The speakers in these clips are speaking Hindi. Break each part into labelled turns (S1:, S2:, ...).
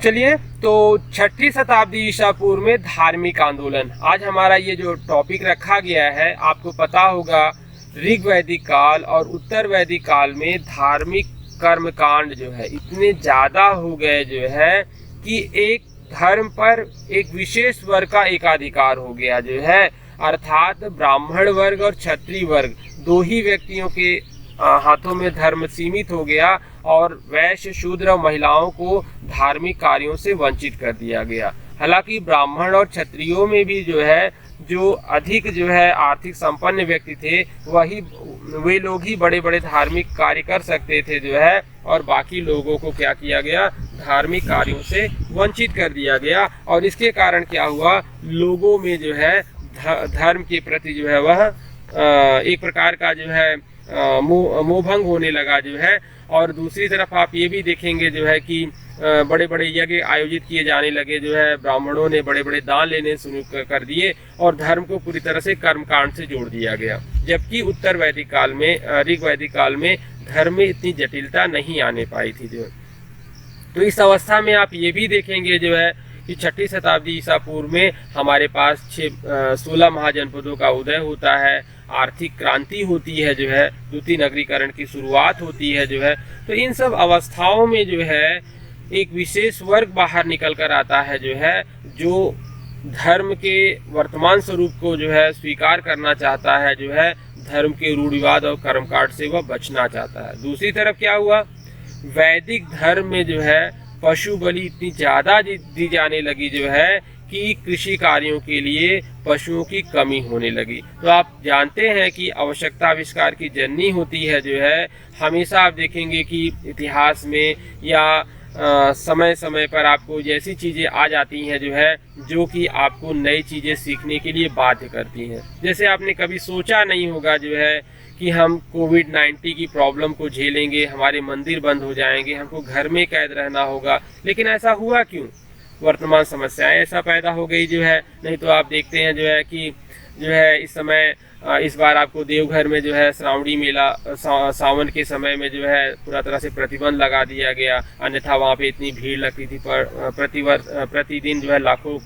S1: चलिए, तो 6ठी शताब्दी ईसा पूर्व में धार्मिक आंदोलन, आज हमारा ये जो टॉपिक रखा गया है, आपको पता होगा ऋग वैदिक काल और उत्तर वैदिक काल में धार्मिक कर्मकांड जो है इतने ज़्यादा हो गए जो है कि एक धर्म पर एक विशेष वर्ग का एकाधिकार हो गया जो है, अर्थात ब्राह्मण वर्ग और क्षत्रिय वर्ग दो ही व्यक्तियों के हाथों में धर्म सीमित हो गया और वैश्य शूद्र और महिलाओं को धार्मिक कार्यों से वंचित कर दिया गया। हालांकि ब्राह्मण और क्षत्रियों में भी जो है जो अधिक जो है आर्थिक संपन्न व्यक्ति थे वे लोग ही बड़े बड़े धार्मिक कार्य कर सकते थे जो है, और बाकी लोगों को क्या किया गया, धार्मिक कार्यों से वंचित कर दिया गया। और इसके कारण क्या हुआ, लोगों में जो है धर्म के प्रति जो है वह एक प्रकार का जो है मोहभंग होने लगा जो है। और दूसरी तरफ आप ये भी देखेंगे जो है कि बड़े बड़े यज्ञ आयोजित किए जाने लगे जो है, ब्राह्मणों ने बड़े बड़े दान लेने शुरू कर दिए और धर्म को पूरी तरह से कर्मकांड से जोड़ दिया गया। जबकि उत्तर वैदिक काल में, ऋग वैदिक काल में धर्म में इतनी जटिलता नहीं आने पाई थी जो है। तो इस अवस्था में आप ये भी देखेंगे जो है कि 6ठी शताब्दी ईसा पूर्व में हमारे पास 16 महाजनपदों का उदय होता है, आर्थिक क्रांति होती है जो है, द्वितीय नगरीकरण की शुरुआत होती है जो है। तो इन सब अवस्थाओं में जो है एक विशेष वर्ग बाहर निकल कर आता है जो है, जो धर्म के वर्तमान स्वरूप को जो है स्वीकार करना चाहता है जो है, धर्म के रूढ़िवाद और कर्मकांड से वह बचना चाहता है। दूसरी तरफ क्या हुआ, वैदिक धर्म में जो है पशु बलि इतनी ज़्यादा दी जाने लगी जो है कि कृषि कार्यों के लिए पशुओं की कमी होने लगी। तो आप जानते हैं कि आवश्यकता आविष्कार की जननी होती है जो है। हमेशा आप देखेंगे कि इतिहास में या समय समय पर आपको जैसी चीज़ें आ जाती हैं जो है, जो कि आपको नई चीज़ें सीखने के लिए बाध्य करती हैं। जैसे आपने कभी सोचा नहीं होगा जो है कि हम कोविड-19 की प्रॉब्लम को झेलेंगे, हमारे मंदिर बंद हो जाएंगे, हमको घर में कैद रहना होगा, लेकिन ऐसा हुआ क्यों? वर्तमान समस्याएं ऐसा पैदा हो गई जो है। नहीं तो आप देखते हैं जो है कि जो है इस समय इस बार आपको देवघर में जो है श्रावणी मेला सावन के समय में जो है पूरा तरह से प्रतिबंध लगा दिया गया, अन्यथा वहाँ पे इतनी भीड़ लगती थी। पर प्रतिदिन जो है लाखों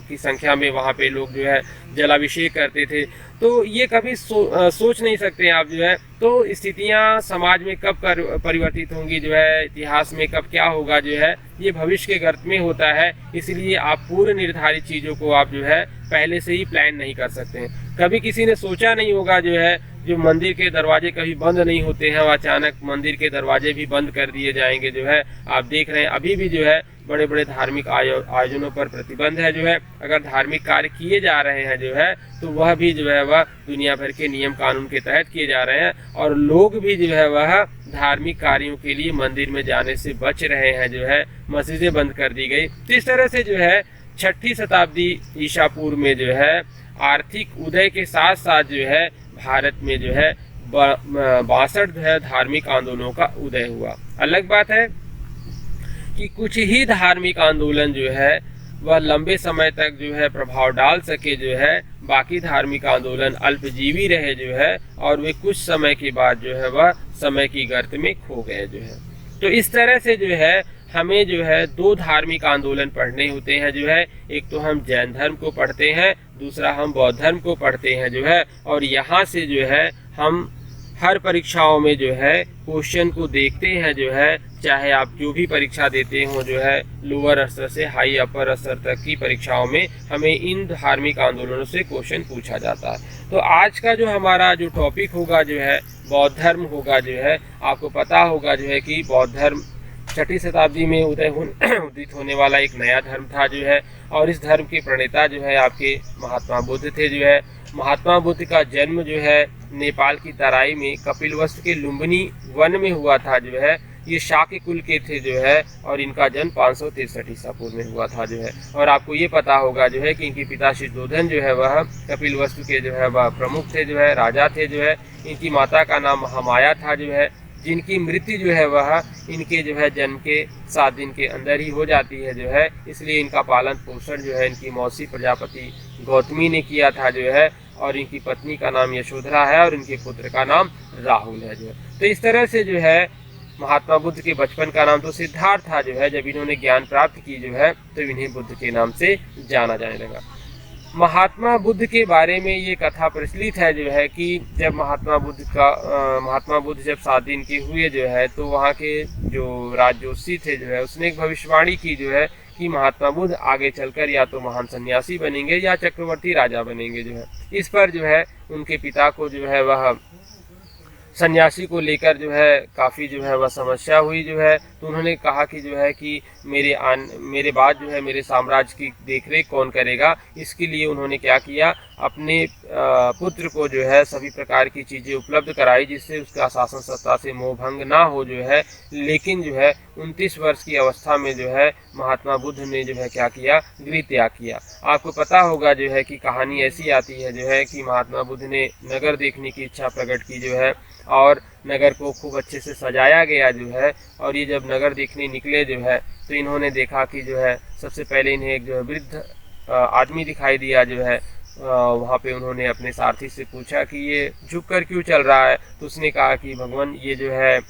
S1: की संख्या में वहाँ पे लोग जो है जलाभिषेक करते थे। तो ये कभी सोच नहीं सकते आप जो है। तो स्थितियाँ समाज में कब परिवर्तित होंगी जो है, इतिहास में कब क्या होगा जो है, ये भविष्य के गर्त में होता है। इसलिए आप पूर्व निर्धारित चीज़ों को आप जो है पहले से ही प्लान नहीं कर सकते हैं। कभी किसी ने सोचा नहीं होगा जो है, जो मंदिर के दरवाजे कभी बंद नहीं होते हैं, और अचानक मंदिर के दरवाजे भी बंद कर दिए जाएंगे जो है। आप देख रहे हैं अभी भी जो है बड़े बड़े धार्मिक आयोजनों पर प्रतिबंध है जो है। अगर धार्मिक कार्य किए जा रहे हैं जो है, तो वह भी जो है वह दुनिया भर के नियम कानून के तहत किए जा रहे हैं, और लोग भी जो है वह धार्मिक कार्यों के लिए मंदिर में जाने से बच रहे हैं जो है। मस्जिदें बंद कर दी गई। तो इस तरह से जो है 6ठी शताब्दी ईसा पूर्व में जो है आर्थिक उदय के साथ साथ जो है भारत में जो है 62 जो है धार्मिक आंदोलनों का उदय हुआ। अलग बात है कि कुछ ही धार्मिक आंदोलन जो है वह लंबे समय तक जो है प्रभाव डाल सके जो है, बाकी धार्मिक आंदोलन अल्पजीवी रहे जो है, और वे कुछ समय के बाद जो है वह समय की गर्त में खो गए जो है। तो इस तरह से जो है हमें जो है दो धार्मिक आंदोलन पढ़ने होते हैं जो है। एक तो हम जैन धर्म को पढ़ते हैं, दूसरा हम बौद्ध धर्म को पढ़ते हैं जो है। और यहाँ से जो है हम हर परीक्षाओं में जो है क्वेश्चन को देखते हैं जो है, चाहे आप जो भी परीक्षा देते हो जो है, लोअर स्तर से हाई अपर स्तर तक की परीक्षाओं में हमें इन धार्मिक आंदोलनों से क्वेश्चन पूछा जाता है। तो आज का जो हमारा जो टॉपिक होगा जो है बौद्ध धर्म होगा जो है। आपको पता होगा जो है कि बौद्ध धर्म 6ठी शताब्दी में उदित होने वाला एक नया धर्म था जो है। और इस धर्म के प्रणेता जो है आपके महात्मा बुद्ध थे जो है। महात्मा बुद्ध का जन्म जो है नेपाल की तराई में कपिलवस्तु के लुम्बिनी वन में हुआ था जो है। ये शाक्य कुल के थे जो है, और इनका जन्म 563 ईसा पूर्व में हुआ था जो है। और आपको ये पता होगा जो है कि इनके पिता शुद्धोधन जो है वह कपिलवस्तु के जो है वह प्रमुख थे जो है, राजा थे जो है। इनकी माता का नाम महामाया था जो है, जिनकी मृत्यु जो है वह इनके जो है जन्म के 7 दिन के अंदर ही हो जाती है जो है। इसलिए इनका पालन पोषण जो है इनकी मौसी प्रजापति गौतमी ने किया था जो है। और इनकी पत्नी का नाम यशोधरा है और इनके पुत्र का नाम राहुल है जो है। तो इस तरह से जो है महात्मा बुद्ध के बचपन का नाम तो सिद्धार्थ था जो है। जब इन्होंने ज्ञान प्राप्त की जो है तो इन्हें बुद्ध के नाम से जाना जाने लगा। महात्मा बुद्ध के बारे में ये कथा प्रचलित है जो है कि जब महात्मा बुद्ध जब 7 दिन के हुए जो है तो वहाँ के जो राजजोशी थे जो है उसने एक भविष्यवाणी की जो है कि महात्मा बुद्ध आगे चलकर या तो महान सन्यासी बनेंगे या चक्रवर्ती राजा बनेंगे जो है। इस पर जो है उनके पिता को जो है वह सन्यासी को लेकर जो है काफ़ी जो है वह समस्या हुई जो है। तो उन्होंने कहा कि जो है कि मेरे बाद जो है मेरे साम्राज्य की देखरेख कौन करेगा। इसके लिए उन्होंने क्या किया, अपने पुत्र को जो है सभी प्रकार की चीज़ें उपलब्ध कराई जिससे उसका शासन सत्ता से मोहभंग ना हो जो है। लेकिन जो है 29 वर्ष की अवस्था में जो है महात्मा बुद्ध ने जो है क्या किया, गृह त्याग किया। आपको पता होगा जो है कि कहानी ऐसी आती है जो है कि महात्मा बुद्ध ने नगर देखने की इच्छा प्रकट की जो है और नगर को खूब अच्छे से सजाया गया जो है। और ये जब नगर देखने निकले जो है तो इन्होंने देखा कि जो है सबसे पहले इन्हें एक जो है वृद्ध आदमी दिखाई दिया जो है। वहाँ पे उन्होंने अपने सारथी से पूछा कि ये झुक कर क्यों चल रहा है। तो उसने कहा कि भगवान ये जो है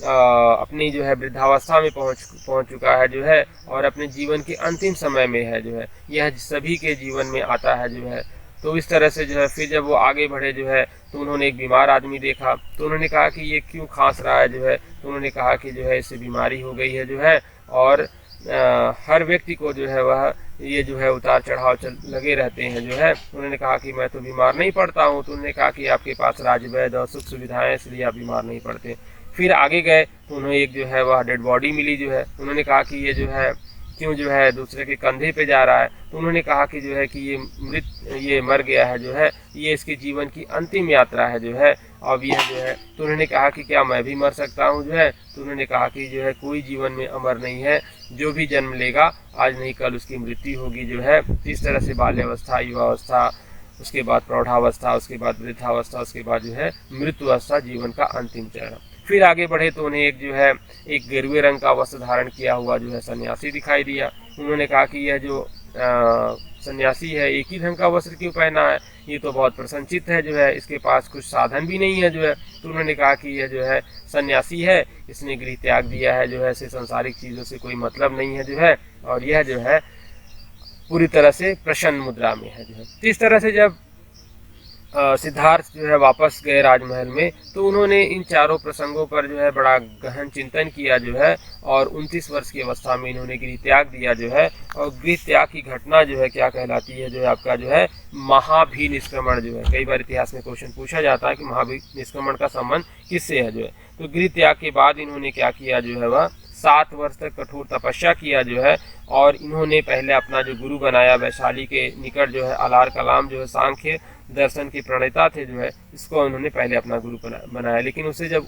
S1: अपनी जो है वृद्धावस्था में पहुँच चुका है जो है और अपने जीवन के अंतिम समय में है जो है। यह सभी के जीवन में आता है जो है। तो इस तरह से जो है फिर जब वो आगे बढ़े जो है तो उन्होंने एक बीमार आदमी देखा। तो उन्होंने कहा कि ये क्यों खांस रहा है जो है। तो उन्होंने कहा कि जो है इससे बीमारी हो गई है जो है और हर व्यक्ति को जो है वह ये जो है उतार चढ़ाव लगे रहते हैं जो है। उन्होंने कहा कि मैं तो बीमार नहीं पड़ता हूँ। तो उन्होंने कहा कि आपके पास राजवैद्य और सुख सुविधाएं इसलिए आप बीमार नहीं पड़ते। फिर आगे गए तो उन्हें एक जो है वह डेड बॉडी मिली जो है। उन्होंने कहा कि ये जो है क्यों जो है दूसरे के कंधे पे जा रहा है। तो उन्होंने कहा कि जो है कि ये मर गया है जो है, ये इसके जीवन की अंतिम यात्रा है जो है। अब यह जो है तो उन्होंने कहा कि क्या मैं भी मर सकता हूँ जो है। तो उन्होंने कहा कि जो है कोई जीवन में अमर नहीं है, जो भी जन्म लेगा आज नहीं कल उसकी मृत्यु होगी जो है। इस तरह से बाल्यावस्था, युवावस्था, उसके बाद प्रौढ़ावस्था, उसके बाद वृद्धावस्था, उसके बाद जो है मृत्युवस्था जीवन का अंतिम चरण। फिर आगे बढ़े तो उन्हें एक जो है एक गेरुए रंग का वस्त्र धारण किया हुआ जो है सन्यासी दिखाई दिया। उन्होंने कहा कि यह जो सन्यासी है एक ही ढंग का वस्त्र क्यों पहना है, ये तो बहुत प्रसन्नचित्त है जो है, इसके पास कुछ साधन भी नहीं है जो है। तो उन्होंने कहा कि यह जो है सन्यासी है, इसने गृह त्याग दिया है जो है, इसे सांसारिक चीज़ों से कोई मतलब नहीं है जो है और यह जो है पूरी तरह से प्रसन्न मुद्रा में है जो है। तो इस तरह से जब सिद्धार्थ जो है वापस गए राजमहल में तो उन्होंने इन चारों प्रसंगों पर जो है बड़ा गहन चिंतन किया जो है और 29 वर्ष की अवस्था में इन्होंने गृह त्याग दिया जो है। और गृह त्याग की घटना जो है क्या कहलाती है जो है आपका जो है महाभिनिष्क्रमण जो है। कई बार इतिहास में क्वेश्चन पूछा जाता है कि महाभिनिष्क्रमण का संबंध किससे है जो है। तो गृह त्याग के बाद इन्होंने क्या किया जो है वह 7 वर्ष तक कठोर तपस्या किया जो है। और इन्होंने पहले अपना जो गुरु बनाया वैशाली के निकट जो है अलार कलाम जो है सांख्य दर्शन के प्रणेता थे जो है, इसको उन्होंने पहले अपना गुरु बनाया। लेकिन उनसे जब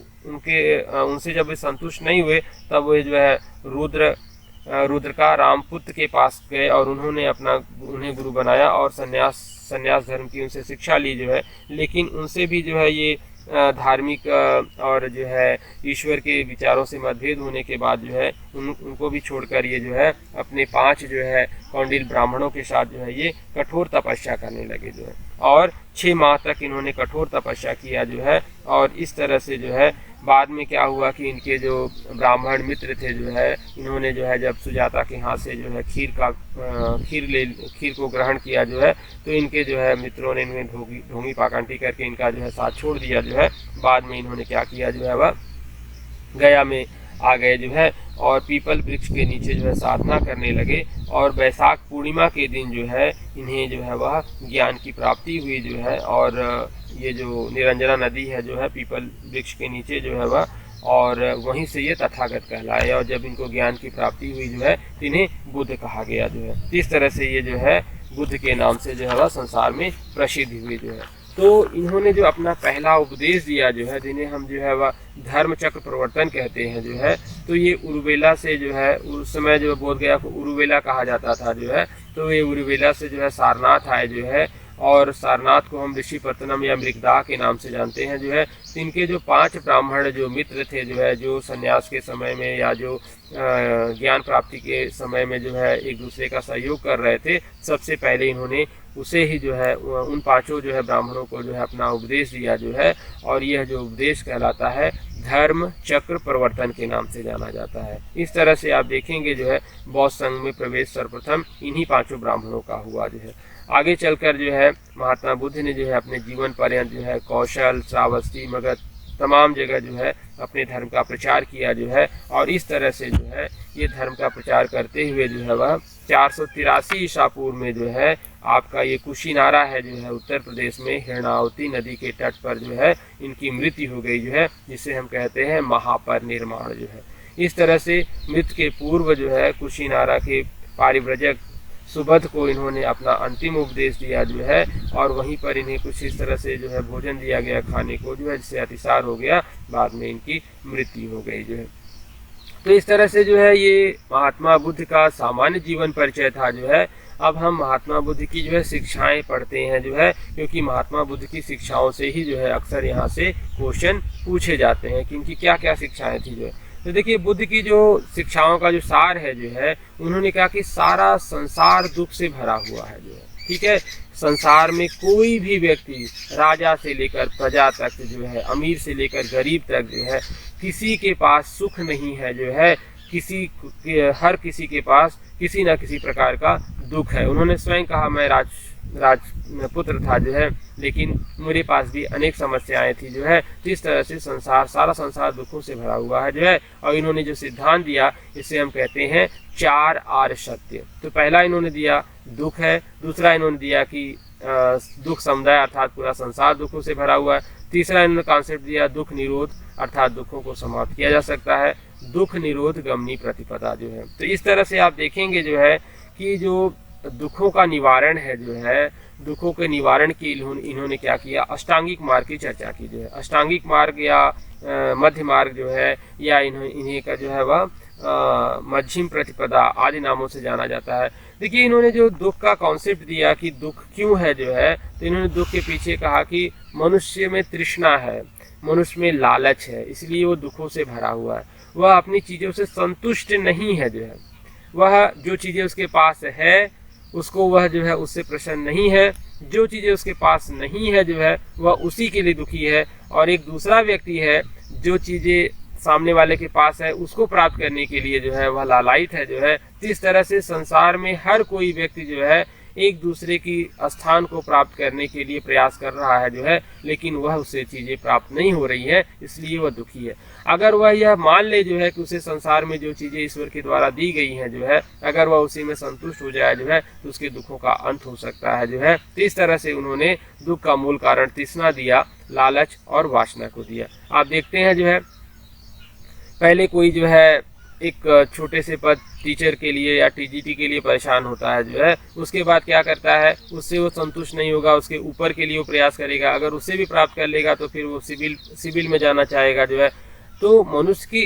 S1: वे संतुष्ट नहीं हुए तब वे जो है रुद्र का रामपुत्र के पास गए और उन्हें गुरु बनाया और संन्यास धर्म की उनसे शिक्षा ली जो है। लेकिन उनसे भी जो है ये धार्मिक और जो है ईश्वर के विचारों से मतभेद होने के बाद जो है उनको भी छोड़कर ये जो है अपने 5 जो है कौंडिल ब्राह्मणों के साथ जो है ये कठोर तपस्या करने लगे जो है। और 6 माह तक इन्होंने कठोर तपस्या किया जो है। और इस तरह से जो है बाद में क्या हुआ कि इनके जो ब्राह्मण मित्र थे जो है इन्होंने जो है जब सुजाता के हाथ से जो है खीर को ग्रहण किया जो है तो इनके जो है मित्रों ने इन्हें ढोंगी पाखंडी करके इनका जो है साथ छोड़ दिया जो है। बाद में इन्होंने क्या किया जो है वह गया में आ गए जो है और पीपल वृक्ष के नीचे जो है साधना करने लगे। और वैशाख पूर्णिमा के दिन जो है इन्हें जो है वह ज्ञान की प्राप्ति हुई जो है। और ये जो निरंजना नदी है जो है पीपल वृक्ष के नीचे जो है वह, और वहीं से ये तथागत कहलाए। और जब इनको ज्ञान की प्राप्ति हुई जो है तो इन्हें बुद्ध कहा गया जो है। इस तरह से ये जो है बुद्ध के नाम से जो है वह संसार में प्रसिद्ध हुई जो है। तो इन्होंने जो अपना पहला उपदेश दिया जो है, जिन्हें हम जो है वह धर्म चक्र प्रवर्तन कहते हैं जो है, तो ये उरुवेला से जो है उस समय जो बोध गया को उरुवेला कहा जाता था जो है। तो ये उरुवेला से जो है सारनाथ आए जो है और सारनाथ को हम ऋषिपत्तनम या मृगदा के नाम से जानते हैं जो है। तो इनके जो 5 ब्राह्मण जो मित्र थे जो है, जो सन्यास के समय में या जो ज्ञान प्राप्ति के समय में जो है एक दूसरे का सहयोग कर रहे थे, सबसे पहले इन्होंने उसे ही जो है उन 5 जो है ब्राह्मणों को जो है अपना उपदेश दिया जो है। और यह जो उपदेश कहलाता है धर्म चक्र प्रवर्तन के नाम से जाना जाता है। इस तरह से आप देखेंगे जो है बौद्ध संघ में प्रवेश सर्वप्रथम इन्हीं 5 ब्राह्मणों का हुआ जो है। आगे चलकर जो है महात्मा बुद्ध ने जो है अपने जीवन पर्यंत जो है कौशल, श्रावस्ती, मगध तमाम जगह जो है अपने धर्म का प्रचार किया जो है, और इस तरह से जो है ये धर्म का प्रचार करते हुए जो है वह 483 ईसा पूर्व में जो है आपका ये कुशीनारा है जो है उत्तर प्रदेश में हिरणावती नदी के तट पर जो है इनकी मृत्यु हो गई जो है, जिसे हम कहते हैं महापरिनिर्वाण जो है। इस तरह से मृत्यु के पूर्व जो है कुशीनारा के पारिव्रजक सुबध को इन्होंने अपना अंतिम उपदेश दिया जो है, और वहीं पर इन्हें कुछ इस तरह से जो है भोजन दिया गया खाने को जो है, जिससे अतिसार हो गया, बाद में इनकी मृत्यु हो गई जो है। तो इस तरह से जो है ये महात्मा बुद्ध का सामान्य जीवन परिचय था जो है। अब हम महात्मा बुद्ध की जो है शिक्षाएं पढ़ते हैं जो है, क्योंकि महात्मा बुद्ध की शिक्षाओं से ही जो है अक्सर यहाँ से क्वेश्चन पूछे जाते हैं कि इनकी क्या क्या शिक्षाएं थी जो है। तो देखिए बुद्ध की जो शिक्षाओं का जो सार है जो है, उन्होंने कहा कि सारा संसार दुख से भरा हुआ है जो है, ठीक है। संसार में कोई भी व्यक्ति राजा से लेकर प्रजा तक जो है, अमीर से लेकर गरीब तक जो है, किसी के पास सुख नहीं है जो है, हर किसी के पास किसी न किसी प्रकार का दुख है। उन्होंने स्वयं कहा मैं राजपुत्र था जो है, लेकिन मेरे पास भी अनेक समस्याएं थी जो है। तो इस तरह से सारा संसार दुखों से भरा हुआ है जो है। और इन्होंने जो सिद्धांत दिया इसे हम कहते हैं 4 आर्य सत्य। तो पहला इन्होंने दिया दुख है, दूसरा इन्होंने दिया कि दुख समुदाय अर्थात पूरा संसार दुखों से भरा हुआ है, तीसरा इन्होंने कॉन्सेप्ट दिया दुख निरोध अर्थात दुखों को समाप्त किया जा सकता है, दुख निरोध गमनी प्रतिपदा जो है। तो इस तरह से आप देखेंगे जो है कि जो दुखों का निवारण है जो है, दुखों के निवारण के इन्होंने क्या किया, अष्टांगिक मार्ग की चर्चा की जो है। अष्टांगिक मार्ग या मध्य मार्ग जो है, या इन्हें का जो है वह मध्यम प्रतिपदा आदि नामों से जाना जाता है। देखिए इन्होंने जो दुख का कॉन्सेप्ट दिया कि दुख क्यों है जो है, तो इन्होंने दुख के पीछे कहा कि मनुष्य में तृष्णा है, मनुष्य में लालच है, इसलिए वो दुखों से भरा हुआ है। वह अपनी चीज़ों से संतुष्ट नहीं है जो है, वह जो चीज़ें उसके पास है उसको वह जो है उससे प्रसन्न नहीं है, जो चीज़ें उसके पास नहीं है जो है वह उसी के लिए दुखी है। और एक दूसरा व्यक्ति है जो चीज़ें सामने वाले के पास है उसको प्राप्त करने के लिए जो है वह लालायित है जो है। तो इस तरह से संसार में हर कोई व्यक्ति जो है एक दूसरे की स्थान को प्राप्त करने के लिए प्रयास कर रहा है जो है, लेकिन वह उसे चीज़ें प्राप्त नहीं हो रही है, इसलिए वह दुखी है। अगर वह यह मान ले जो है कि उसे संसार में जो चीज़ें ईश्वर के द्वारा दी गई हैं जो है, अगर वह उसी में संतुष्ट हो जाए जो है, तो उसके दुखों का अंत हो सकता है जो है। तो इस तरह से उन्होंने दुख का मूल कारण तृष्णा दिया, लालच और वासना को दिया। आप देखते हैं जो है पहले कोई जो है एक छोटे से पद टीचर के लिए या टीजीटी के लिए परेशान होता है जो है, उसके बाद क्या करता है, उससे वो संतुष्ट नहीं होगा, उसके ऊपर के लिए वो प्रयास करेगा, अगर उससे भी प्राप्त कर लेगा तो फिर वो सिविल में जाना चाहेगा जो है। तो मनुष्य की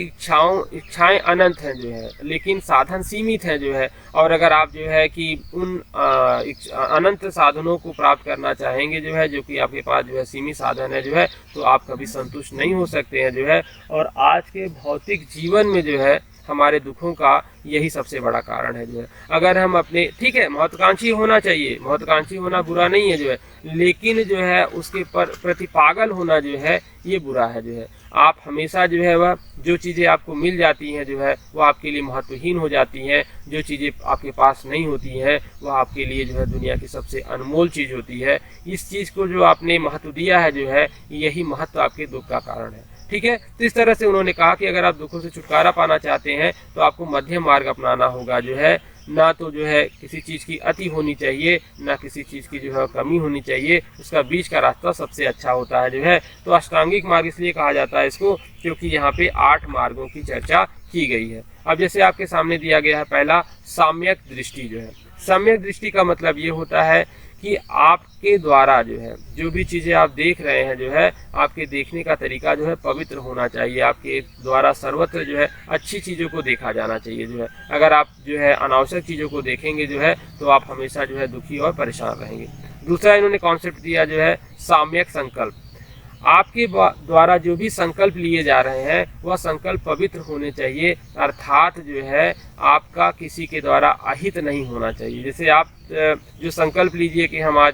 S1: इच्छाएं अनंत हैं जो है, लेकिन साधन सीमित हैं जो है। और अगर आप जो है कि उन अनंत साधनों को प्राप्त करना चाहेंगे जो है, जो कि आपके पास जो है सीमित साधन है जो है, तो आप कभी संतुष्ट नहीं हो सकते हैं जो है। और आज के भौतिक जीवन में जो है हमारे दुखों का यही सबसे बड़ा कारण है जो है। अगर हम अपने, ठीक है महत्वाकांक्षी होना चाहिए, महत्वाकांक्षी होना बुरा नहीं है जो है, लेकिन जो है उसके प्रति पागल होना जो है ये बुरा है जो है। आप हमेशा जो है वह जो चीज़ें आपको मिल जाती हैं जो है वो आपके लिए महत्वहीन हो जाती हैं, जो चीज़ें आपके पास नहीं होती हैं वह आपके लिए जो है दुनिया की सबसे अनमोल चीज़ होती है। इस चीज़ को जो आपने महत्व दिया है जो है, यही महत्व आपके दुख का कारण है, ठीक है। तो इस तरह से उन्होंने कहा कि अगर आप दुखों से छुटकारा पाना चाहते हैं तो आपको मध्यम मार्ग अपनाना होगा जो है। ना तो जो है किसी चीज़ की अति होनी चाहिए, ना किसी चीज़ की जो है कमी होनी चाहिए, उसका बीच का रास्ता सबसे अच्छा होता है जो है। तो अष्टांगिक मार्ग इसलिए कहा जाता है इसको क्योंकि यहाँ पे 8 मार्गों की चर्चा की गई है। अब जैसे आपके सामने दिया गया है पहला सम्यक दृष्टि जो है। सम्यक दृष्टि का मतलब ये होता है कि आपके द्वारा जो है जो भी चीज़ें आप देख रहे हैं जो है, आपके देखने का तरीका जो है पवित्र होना चाहिए। आपके द्वारा सर्वत्र जो है अच्छी चीज़ों को देखा जाना चाहिए जो है। अगर आप जो है अनावश्यक चीज़ों को देखेंगे जो है तो आप हमेशा जो है दुखी और परेशान रहेंगे। दूसरा इन्होंने कॉन्सेप्ट दिया जो है साम्यक संकल्प। आपके द्वारा जो भी संकल्प लिए जा रहे हैं वह संकल्प पवित्र होने चाहिए, अर्थात जो है आपका किसी के द्वारा अहित नहीं होना चाहिए। जैसे आप जो संकल्प लीजिए कि हम आज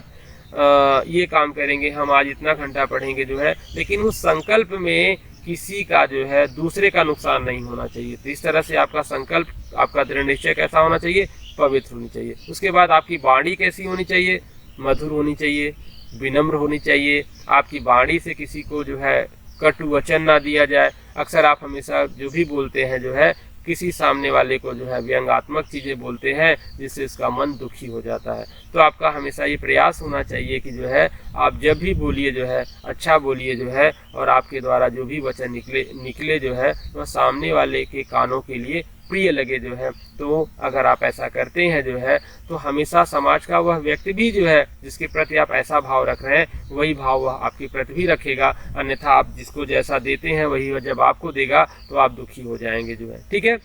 S1: ये काम करेंगे, हम आज इतना घंटा पढ़ेंगे जो है, लेकिन उस संकल्प में किसी का जो है दूसरे का नुकसान नहीं होना चाहिए। तो इस तरह से आपका संकल्प, आपका दृढ़ निश्चय कैसा होना चाहिए? पवित्र होनी चाहिए। उसके बाद आपकी वाणी कैसी होनी चाहिए? मधुर होनी चाहिए, विनम्र होनी चाहिए। आपकी वाणी से किसी को जो है कटु वचन ना दिया जाए। अक्सर आप हमेशा जो भी बोलते हैं जो है किसी सामने वाले को जो है व्यंग्यात्मक चीज़ें बोलते हैं, जिससे उसका मन दुखी हो जाता है। तो आपका हमेशा ये प्रयास होना चाहिए कि जो है आप जब भी बोलिए जो है अच्छा बोलिए जो है, और आपके द्वारा जो भी वचन निकले जो है वह सामने वाले के कानों के लिए प्रिय लगे जो है। तो अगर आप ऐसा करते हैं जो है तो हमेशा समाज का वह व्यक्ति भी जो है जिसके प्रति आप ऐसा भाव रख रहे हैं वही भाव वह आपके प्रति भी रखेगा। अन्यथा आप जिसको जैसा देते हैं वही वह जब आपको देगा तो आप दुखी हो जाएंगे जो है। ठीक है,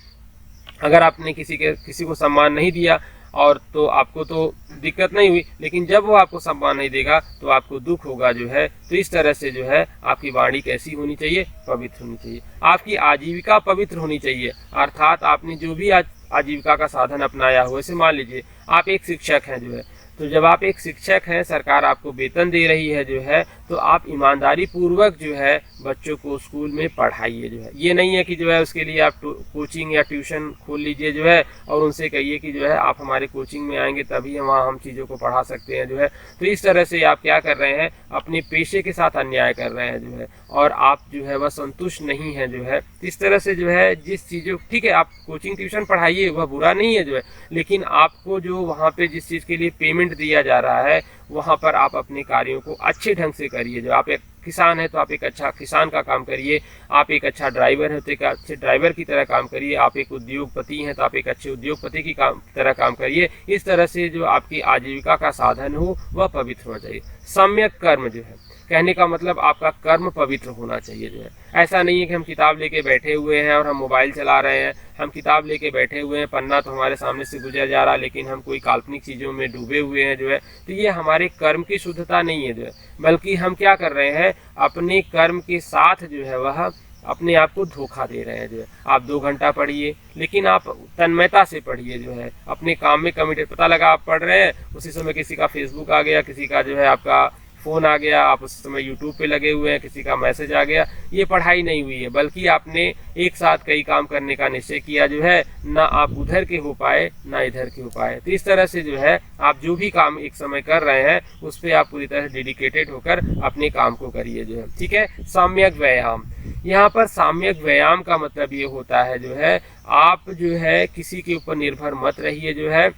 S1: अगर आपने किसी को सम्मान नहीं दिया और तो आपको तो दिक्कत नहीं हुई, लेकिन जब वो आपको सम्मान नहीं देगा तो आपको दुख होगा जो है। तो इस तरह से जो है आपकी वाणी कैसी होनी चाहिए? पवित्र होनी चाहिए। आपकी आजीविका पवित्र होनी चाहिए, अर्थात आपने जो भी आजीविका का साधन अपनाया हो, जैसे मान लीजिए आप एक शिक्षक हैं जो है, तो जब आप एक शिक्षक हैं, सरकार आपको वेतन दे रही है जो है, तो आप ईमानदारी पूर्वक जो है बच्चों को स्कूल में पढ़ाइए जो है। ये नहीं है कि जो है उसके लिए आप कोचिंग या ट्यूशन खोल लीजिए जो है और उनसे कहिए कि जो है आप हमारे कोचिंग में आएंगे तभी वहाँ हम चीज़ों को पढ़ा सकते हैं जो है। तो इस तरह से आप क्या कर रहे हैं? अपने पेशे के साथ अन्याय कर रहे हैं जो है, और आप जो है वह संतुष्ट नहीं है जो है। इस तरह से जो है जिस चीज़ों, ठीक है आप कोचिंग ट्यूशन पढ़ाइए, वह बुरा नहीं है जो है, लेकिन आपको जो वहाँ पे जिस चीज़ के लिए पेमेंट दिया जा रहा है वहाँ पर आप अपने कार्यों को अच्छे ढंग से करिए। जो आप एक किसान है तो आप एक अच्छा किसान का काम करिए, आप एक अच्छा ड्राइवर है तो एक अच्छे ड्राइवर की तरह काम करिए, आप एक उद्योगपति हैं तो आप एक अच्छे उद्योगपति की तरह काम करिए। इस तरह से जो आपकी आजीविका का साधन हो वह पवित्र होना चाहिए। सम्यक कर्म जो है, कहने का मतलब आपका कर्म पवित्र होना चाहिए जो है। ऐसा नहीं है कि हम किताब लेके बैठे हुए हैं और हम मोबाइल चला रहे हैं, हम किताब लेके बैठे हुए हैं, पन्ना तो हमारे सामने से गुजर जा रहा है, लेकिन हम कोई काल्पनिक चीज़ों में डूबे हुए हैं जो है। तो ये हमारे कर्म की शुद्धता नहीं है जो है, बल्कि हम क्या कर रहे हैं? अपने कर्म के साथ जो है वह अपने आप को धोखा दे रहे हैं जो है। आप 2 घंटा पढ़िए, लेकिन आप तन्मयता से पढ़िए जो है, अपने काम में कमिटेड। पता लगा आप पढ़ रहे हैं, उसी समय किसी का फेसबुक आ गया, किसी का जो है आपका फ़ोन आ गया, आप उस समय यूट्यूब पे लगे हुए हैं, किसी का मैसेज आ गया। ये पढ़ाई नहीं हुई है, बल्कि आपने एक साथ कई काम करने का निश्चय किया जो है, ना आप उधर के हो पाए ना इधर के हो पाए। तो इस तरह से जो है आप जो भी काम एक समय कर रहे हैं उस पर आप पूरी तरह डेडिकेटेड होकर अपने काम को करिए जो है। ठीक है, साम्यक व्यायाम। यहाँ पर साम्यक व्यायाम का मतलब ये होता है जो है आप जो है किसी के ऊपर निर्भर मत रहिए जो है।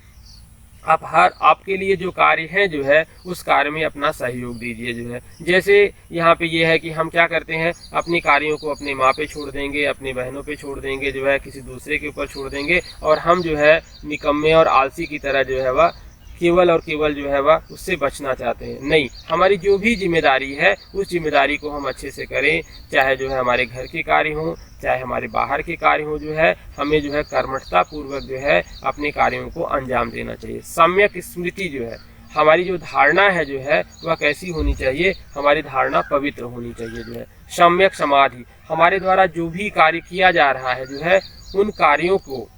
S1: आप आपके लिए जो कार्य है जो है उस कार्य में अपना सहयोग दीजिए जो है। जैसे यहाँ पे ये है कि हम क्या करते हैं, अपने कार्यों को अपने माँ पे छोड़ देंगे, अपनी बहनों पे छोड़ देंगे जो है, किसी दूसरे के ऊपर छोड़ देंगे, और हम जो है निकम्मे और आलसी की तरह जो है वह केवल और केवल जो है वह उससे बचना चाहते हैं। नहीं, हमारी जो भी जिम्मेदारी है उस जिम्मेदारी को हम अच्छे से करें, चाहे जो है हमारे घर के कार्य हों, चाहे हमारे बाहर के कार्य हों जो है, हमें जो है कर्मठता पूर्वक जो है अपने कार्यों को अंजाम देना चाहिए। सम्यक स्मृति जो है, हमारी जो धारणा है जो है वह कैसी होनी चाहिए? हमारी धारणा पवित्र होनी चाहिए जो है। सम्यक समाधि, हमारे द्वारा जो भी कार्य किया जा रहा है जो है उन कार्यों को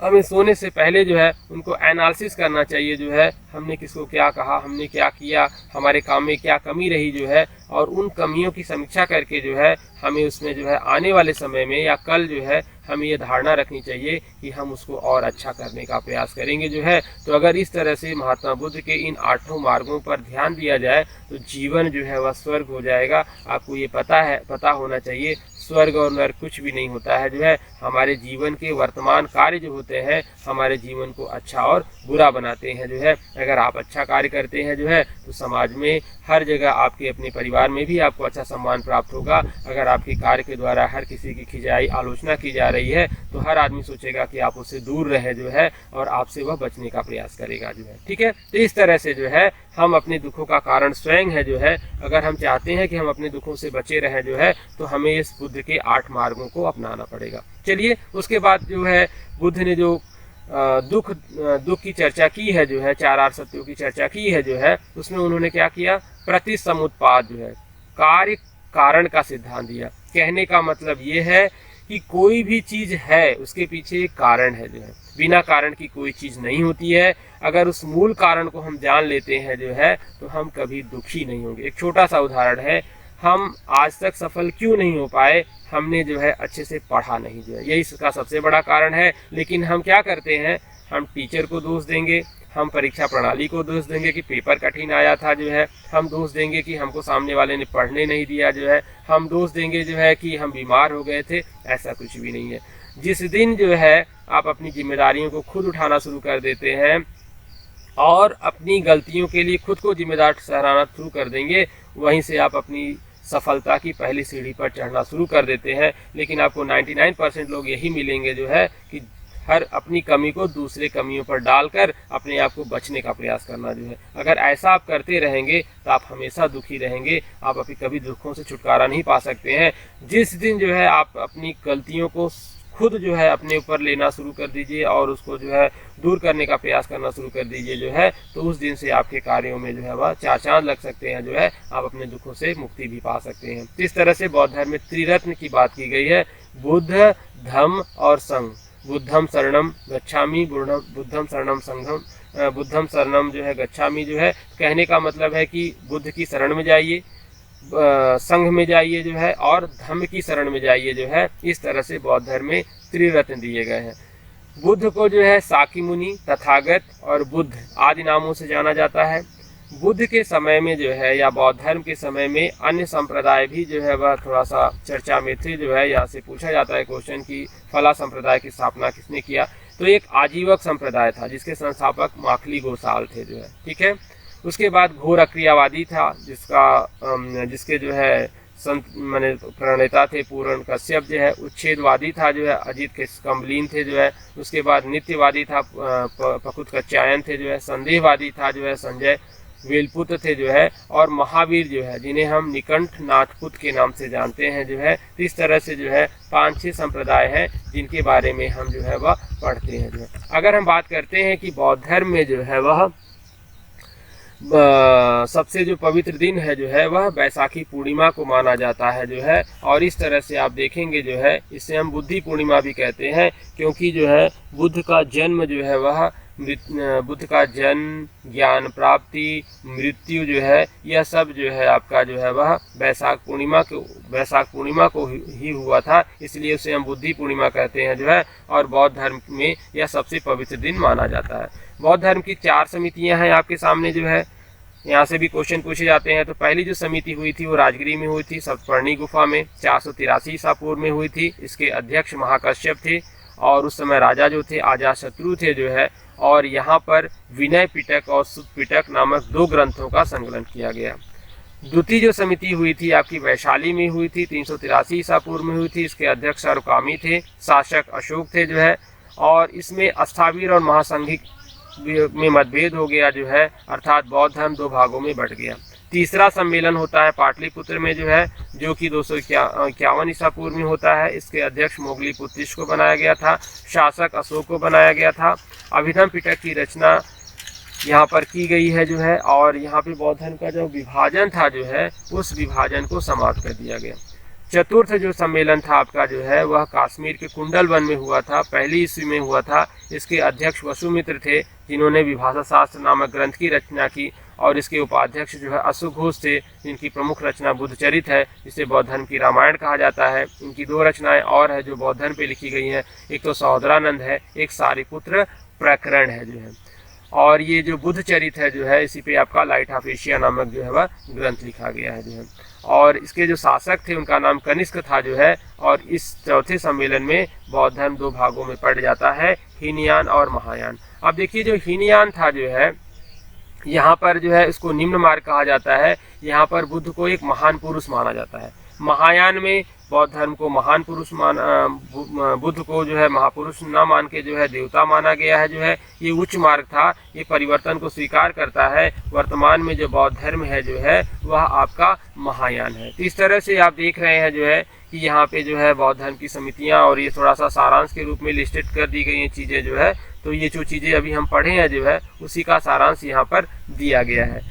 S1: हमें सोने से पहले जो है उनको एनालिसिस करना चाहिए जो है, हमने किसको क्या कहा, हमने क्या किया, हमारे काम में क्या कमी रही जो है, और उन कमियों की समीक्षा करके जो है हमें उसमें जो है आने वाले समय में या कल जो है हमें ये धारणा रखनी चाहिए कि हम उसको और अच्छा करने का प्रयास करेंगे जो है। तो अगर इस तरह से महात्मा बुद्ध के इन 8 मार्गों पर ध्यान दिया जाए तो जीवन जो है वह स्वर्ग हो जाएगा। आपको ये पता होना चाहिए, स्वर्ग और नरक कुछ भी नहीं होता है जो है। हमारे जीवन के वर्तमान कार्य जो होते हैं हमारे जीवन को अच्छा और बुरा बनाते हैं जो है। अगर आप अच्छा कार्य करते हैं जो है तो समाज में हर जगह, आपके अपने परिवार में भी आपको अच्छा सम्मान प्राप्त होगा। अगर आपके कार्य के द्वारा हर किसी की खिंचाई आलोचना की जा रही है तो हर आदमी सोचेगा कि आप उससे दूर रहे जो है, और आपसे वह बचने का प्रयास करेगा जो है। ठीक है, तो इस तरह से जो है हम अपने दुखों का कारण स्वयं है जो है। अगर हम चाहते हैं कि हम अपने दुखों से बचे रहें जो है तो हमें इस बुद्ध के 8 मार्गों को अपनाना पड़ेगा। चलिए, उसके बाद जो है बुद्ध ने जो दुख की चर्चा की है जो है, 4 आर्य सत्यों की चर्चा की है जो है, उसमें उन्होंने क्या किया? प्रतिसमुत्पाद जो है, कार्य कारण का सिद्धांत दिया। कहने का मतलब ये है कि कोई भी चीज है उसके पीछे एक कारण है जो है, बिना कारण की कोई चीज नहीं होती है। अगर उस मूल कारण को हम जान लेते हैं जो है तो हम कभी दुखी नहीं होंगे। एक छोटा सा उदाहरण है, हम आज तक सफल क्यों नहीं हो पाए? हमने जो है अच्छे से पढ़ा नहीं, जो है यही इसका सबसे बड़ा कारण है। लेकिन हम क्या करते हैं, हम टीचर को दोष देंगे, हम परीक्षा प्रणाली को दोष देंगे कि पेपर कठिन आया था, जो है हम दोष देंगे कि हमको सामने वाले ने पढ़ने नहीं दिया, जो है हम दोष देंगे जो है कि हम बीमार हो गए थे। ऐसा कुछ भी नहीं है। जिस दिन जो है आप अपनी जिम्मेदारियों को खुद उठाना शुरू कर देते हैं और अपनी गलतियों के लिए खुद को जिम्मेदार ठहराना शुरू कर देंगे, वहीं से आप अपनी सफलता की पहली सीढ़ी पर चढ़ना शुरू कर देते हैं। लेकिन आपको 99% लोग यही मिलेंगे जो है कि हर अपनी कमी को दूसरे कमियों पर डालकर अपने आप को बचने का प्रयास करना, जो है अगर ऐसा आप करते रहेंगे तो आप हमेशा दुखी रहेंगे, आप अपनी कभी दुखों से छुटकारा नहीं पा सकते हैं। जिस दिन जो है आप अपनी गलतियों को खुद जो है अपने ऊपर लेना शुरू कर दीजिए और उसको जो है दूर करने का प्रयास करना शुरू कर दीजिए, जो है तो उस दिन से आपके कार्यों में जो है वह चार चांद लग सकते हैं, जो है आप अपने दुखों से मुक्ति भी पा सकते हैं। इस तरह से बौद्ध धर्म में त्रिरत्न की बात की गई है, बुद्ध, धम्म और संघ। बुद्धम शरणम गच्छामि, बुद्धम शरणम संघम, बुद्धम शरणम जो है गच्छामि, जो है कहने का मतलब है कि बुद्ध की शरण में जाइए, संघ में जाइए जो है, और धम्म की शरण में जाइए, जो है इस तरह से बौद्ध धर्म में त्रिरत्न दिए गए हैं। बुद्ध को जो है साकी मुनि, तथागत और बुद्ध आदि नामों से जाना जाता है। बुद्ध के समय में जो है या बौद्ध धर्म के समय में अन्य संप्रदाय भी जो है वह थोड़ा सा चर्चा में थे, जो है यहाँ से पूछा जाता है क्वेश्चन कि फला संप्रदाय की स्थापना किसने किया? तो एक आजीवक संप्रदाय था जिसके संस्थापक माखली गोसाल थे, जो है ठीक है। उसके बाद घोर अक्रियावादी था जिसके जो है संत माने प्रणेता थे पूर्ण कश्यप, जो है उच्छेदवादी था जो है अजित के कम्बलीन थे, जो है उसके बाद नित्यवादी था पकुत कच्चायन थे, जो है संदेहवादी था जो है संजय वेलपुत्र थे, जो है और महावीर जो है जिन्हें हम निकंठ नाथपुत के नाम से जानते हैं, जो है इस तरह से जो है 5-6 संप्रदाय हैं जिनके बारे में हम जो है वह पढ़ते हैं। जो है अगर हम बात करते हैं कि बौद्ध धर्म में जो है वह सबसे जो पवित्र दिन है जो है वह बैसाखी पूर्णिमा को माना जाता है, जो है और इस तरह से आप देखेंगे जो है इसे हम बुद्धि पूर्णिमा भी कहते हैं, क्योंकि जो है बुद्ध का जन्म जो है वह बुद्ध का जन्म, ज्ञान प्राप्ति, मृत्यु जो है यह सब जो है आपका जो है वह बैसाख पूर्णिमा को ही हुआ था, इसलिए उसे हम बुद्धि पूर्णिमा कहते हैं, जो है और बौद्ध धर्म में यह सबसे पवित्र दिन माना जाता है। बौद्ध धर्म की 4 समितियां हैं आपके सामने, जो है यहाँ से भी क्वेश्चन पूछे जाते हैं। तो पहली जो समिति हुई थी वो राजगिरी में हुई थी, सप्तपर्णी गुफा में 483 ईसा पूर्व में हुई थी। इसके अध्यक्ष महाकश्यप थे और उस समय राजा जो थे अजातशत्रु थे, जो है और यहाँ पर विनय पिटक और सुत पिटक नामक 2 ग्रंथों का संकलन किया गया। द्वितीय जो समिति हुई थी आपकी वैशाली में हुई थी, 383 ईसा पूर्व में हुई थी। इसके अध्यक्ष अरुकामी थे, शासक अशोक थे, जो है और इसमें अस्थावीर और महासंघिक में मतभेद हो गया, जो है अर्थात बौद्ध धर्म 2 भागों में बंट गया। तीसरा सम्मेलन होता है पाटलिपुत्र में, जो है जो कि 251 ईसा पूर्व में होता है। इसके अध्यक्ष मोगली पुत्तिश को बनाया गया था, शासक अशोक को बनाया गया था। अभिधम पिटक की रचना यहाँ पर की गई है, जो है और यहाँ पे बौद्ध धर्म का जो विभाजन था जो है उस विभाजन को समाप्त कर दिया गया। चतुर्थ जो सम्मेलन था आपका जो है वह कश्मीर के कुंडल वन में हुआ था, 1ली ईस्वी में हुआ था। इसके अध्यक्ष वसुमित्र थे जिन्होंने विभाषा शास्त्र नामक ग्रंथ की रचना की और इसके उपाध्यक्ष जो है अश्वघोष थे जिनकी प्रमुख रचना बुद्धचरित है, जिसे बौद्ध धर्म की रामायण कहा जाता है। इनकी 2 रचनाएं और है जो बौद्ध धर्म पे लिखी गई हैं, एक तो सहोदरानंद है, एक सारिपुत्र प्रकरण है, जो है और ये जो बुद्धचरित है जो है इसी पे आपका लाइट ऑफ एशिया नामक जो है वह ग्रंथ लिखा गया है, जो है और इसके जो शासक थे उनका नाम कनिष्क था, जो है और इस चौथे सम्मेलन में बौद्ध धर्म 2 भागों में पड़ जाता है, हीनयान और महायान। अब देखिए जो हीनयान था जो है यहाँ पर जो है इसको निम्न मार्ग कहा जाता है। यहाँ पर बुद्ध को एक महान पुरुष माना जाता है। महायान में बौद्ध धर्म को महान पुरुष बुद्ध को जो है महापुरुष न मान के जो है देवता माना गया है, जो है ये उच्च मार्ग था, ये परिवर्तन को स्वीकार करता है। वर्तमान में जो बौद्ध धर्म है जो है वह आपका महायान है। तो इस तरह से आप देख रहे हैं जो है कि यहाँ पे जो है बौद्ध धर्म की समितियाँ और ये थोड़ा सा सारांश के रूप में लिस्टेड कर दी गई हैं चीज़ें, जो है तो ये जो चीज़ें अभी हम पढ़े हैं जो है उसी का सारांश यहाँ पर दिया गया है।